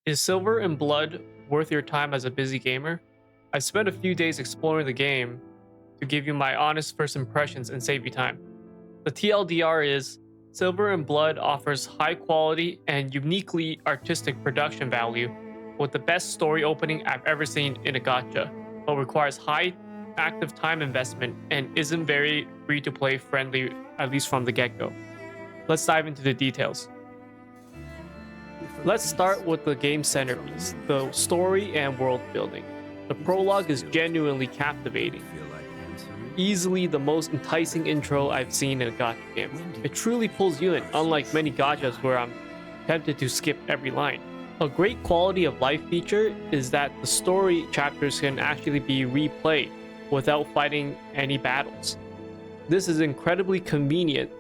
Is Silver and Blood worth your time as a busy gamer? I spent a few days exploring the game to give you my honest first impressions and save you time. The TLDR is Silver and Blood offers high quality and uniquely artistic production value with the best story opening I've ever seen in a gacha, but requires high active time investment and isn't very free to play friendly, at least from the get go. Let's dive into the details. Let's start with the game's centerpiece, the story and world building. The prologue is genuinely captivating, easily the most enticing intro I've seen in a gacha game. It truly pulls you in, unlike many gachas where I'm tempted to skip every line. A great quality of life feature is that the story chapters can actually be replayed without fighting any battles. This is incredibly convenient,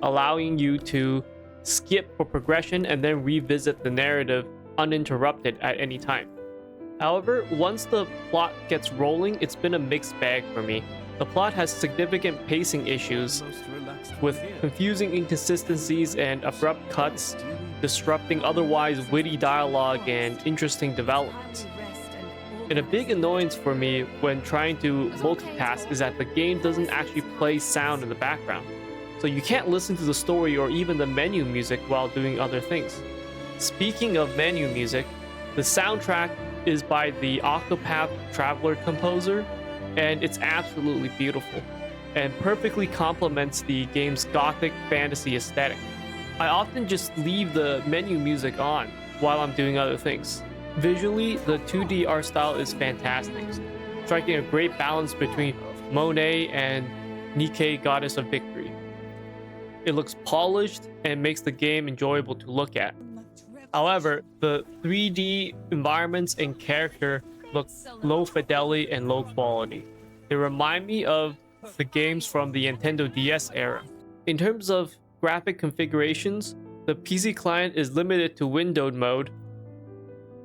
allowing you to skip for progression and then revisit the narrative uninterrupted at any time. However, once the plot gets rolling, it's been a mixed bag for me. The plot has significant pacing issues, with confusing inconsistencies and abrupt cuts, disrupting otherwise witty dialogue and interesting developments. And a big annoyance for me when trying to multitask is that the game doesn't actually play sound in the background, so you can't listen to the story or even the menu music while doing other things. Speaking of menu music, the soundtrack is by the Octopath Traveler composer, and it's absolutely beautiful and perfectly complements the game's gothic fantasy aesthetic. I often just leave the menu music on while I'm doing other things. Visually, the 2D art style is fantastic, striking a great balance between Monet and Nike, Goddess of Victory. It looks polished and makes the game enjoyable to look at. However, the 3D environments and character look low fidelity and low quality. They remind me of the games from the Nintendo DS era. In terms of graphic configurations, the PC client is limited to windowed mode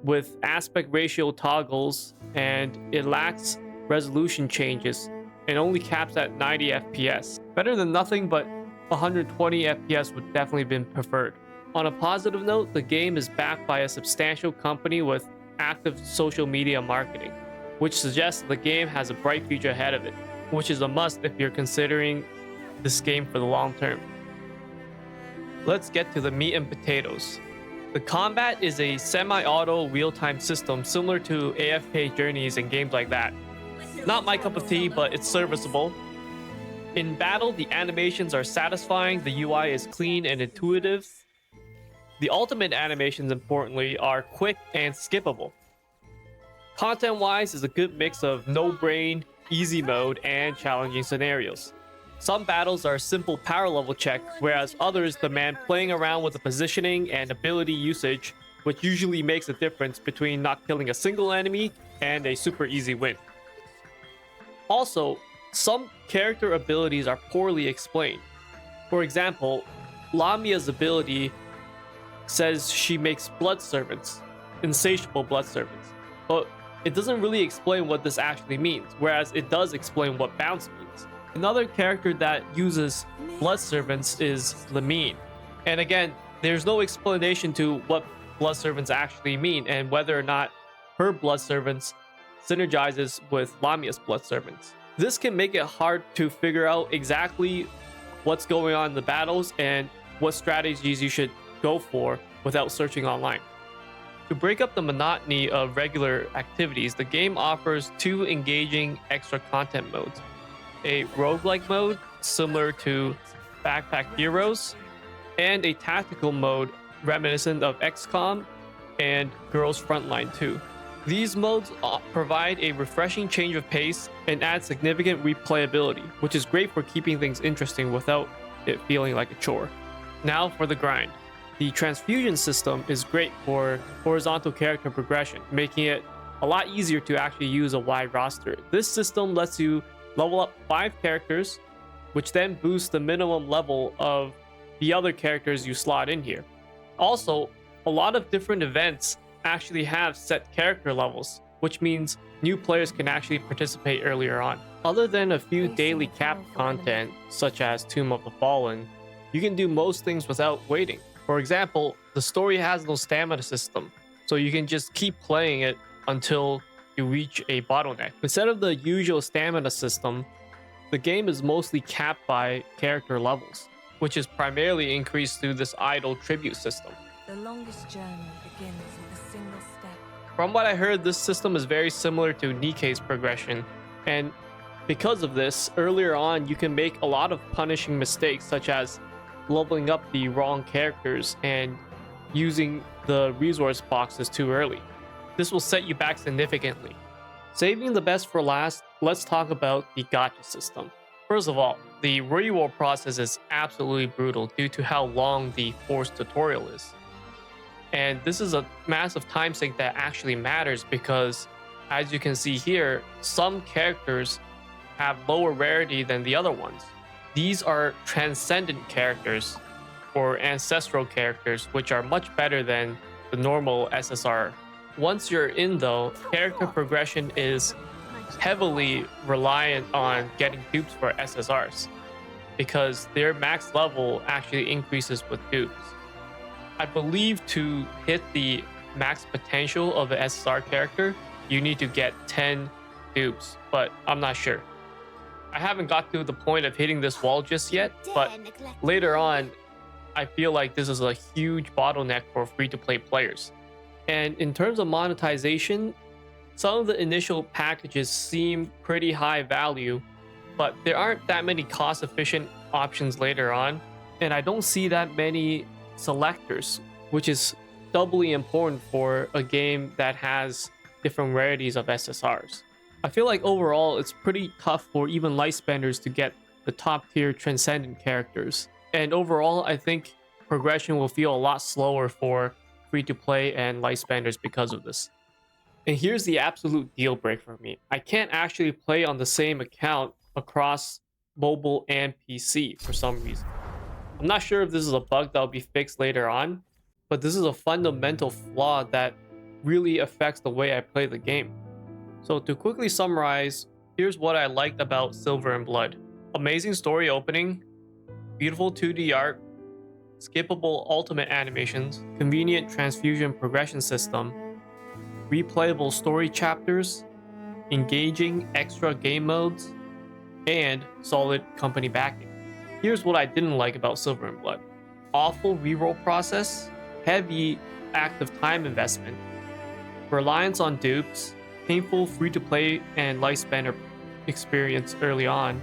with aspect ratio toggles, and it lacks resolution changes and only caps at 90 FPS. Better than nothing, but 120 FPS would definitely been preferred. On a positive note, the game is backed by a substantial company with active social media marketing, which suggests the game has a bright future ahead of it, which is a must if you're considering this game for the long term. Let's get to the meat and potatoes. The combat is a semi-auto real-time system similar to AFK journeys and games like that. Not my cup of tea, but it's serviceable. In battle, the animations are satisfying, the UI is clean and intuitive. The ultimate animations, importantly, are quick and skippable. Content-wise is a good mix of no-brain, easy mode, and challenging scenarios. Some battles are simple power level check, whereas others demand playing around with the positioning and ability usage, which usually makes a difference between not killing a single enemy and a super easy win. Also, some character abilities are poorly explained. For example, Lamia's ability says she makes blood servants, insatiable blood servants, but it doesn't really explain what this actually means, whereas it does explain what bounce means. Another character that uses blood servants is Lamine, and again, there's no explanation to what blood servants actually mean and whether or not her blood servants synergizes with Lamia's blood servants. This can make it hard to figure out exactly what's going on in the battles and what strategies you should go for without searching online. To break up the monotony of regular activities, the game offers two engaging extra content modes. A roguelike mode, similar to Backpack Heroes, and a tactical mode reminiscent of XCOM and Girls Frontline 2. These modes provide a refreshing change of pace and add significant replayability, which is great for keeping things interesting without it feeling like a chore. Now for the grind. The transfusion system is great for horizontal character progression, making it a lot easier to actually use a wide roster. This system lets you level up 5 characters, which then boosts the minimum level of the other characters you slot in here. Also, a lot of different events actually have set character levels, which means new players can actually participate earlier on. Other than a few daily capped content, such as Tomb of the Fallen, you can do most things without waiting. For example, the story has no stamina system, so you can just keep playing it until you reach a bottleneck. Instead of the usual stamina system, the game is mostly capped by character levels, which is primarily increased through this idle tribute system. The longest journey begins with a single step. From what I heard, this system is very similar to Nikkei's progression, and because of this, earlier on you can make a lot of punishing mistakes, such as leveling up the wrong characters and using the resource boxes too early. This will set you back significantly. Saving the best for last, let's talk about the gacha system. First of all, the reroll process is absolutely brutal due to how long the forced tutorial is. And this is a massive time sink that actually matters because, as you can see here, some characters have lower rarity than the other ones. These are transcendent characters or ancestral characters, which are much better than the normal SSR. Once you're in though, character progression is heavily reliant on getting dupes for SSRs because their max level actually increases with dupes. I believe to hit the max potential of an SSR character, you need to get 10 dupes, but I'm not sure. I haven't got to the point of hitting this wall just yet, but later on, I feel like this is a huge bottleneck for free-to-play players. And in terms of monetization, some of the initial packages seem pretty high value, but there aren't that many cost-efficient options later on, and I don't see that many selectors, which is doubly important for a game that has different rarities of SSRs. I feel like overall it's pretty tough for even light spenders to get the top tier transcendent characters. And overall, I think progression will feel a lot slower for free to play and light spenders because of this. And here's the absolute deal breaker for me. I can't actually play on the same account across mobile and PC for some reason. I'm not sure if this is a bug that will be fixed later on, but this is a fundamental flaw that really affects the way I play the game. So to quickly summarize, here's what I liked about Silver and Blood. Amazing story opening, beautiful 2D art, skippable ultimate animations, convenient transfusion progression system, replayable story chapters, engaging extra game modes, and solid company backing. Here's what I didn't like about Silver and Blood. Awful reroll process, heavy active time investment, reliance on dupes, painful free-to-play and light spender experience early on,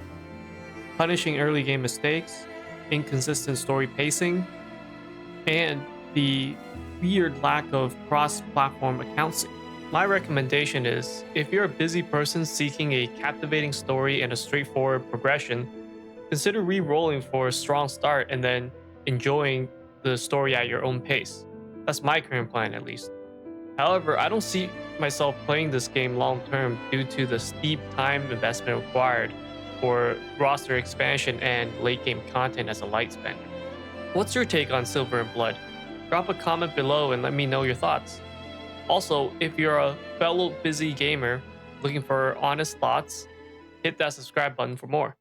punishing early game mistakes, inconsistent story pacing, and the weird lack of cross-platform account sync. My recommendation is, if you're a busy person seeking a captivating story and a straightforward progression, consider re-rolling for a strong start and then enjoying the story at your own pace. That's my current plan, at least. However, I don't see myself playing this game long term due to the steep time investment required for roster expansion and late game content as a light spender. What's your take on Silver and Blood? Drop a comment below and let me know your thoughts. Also, if you're a fellow busy gamer looking for honest thoughts, hit that subscribe button for more.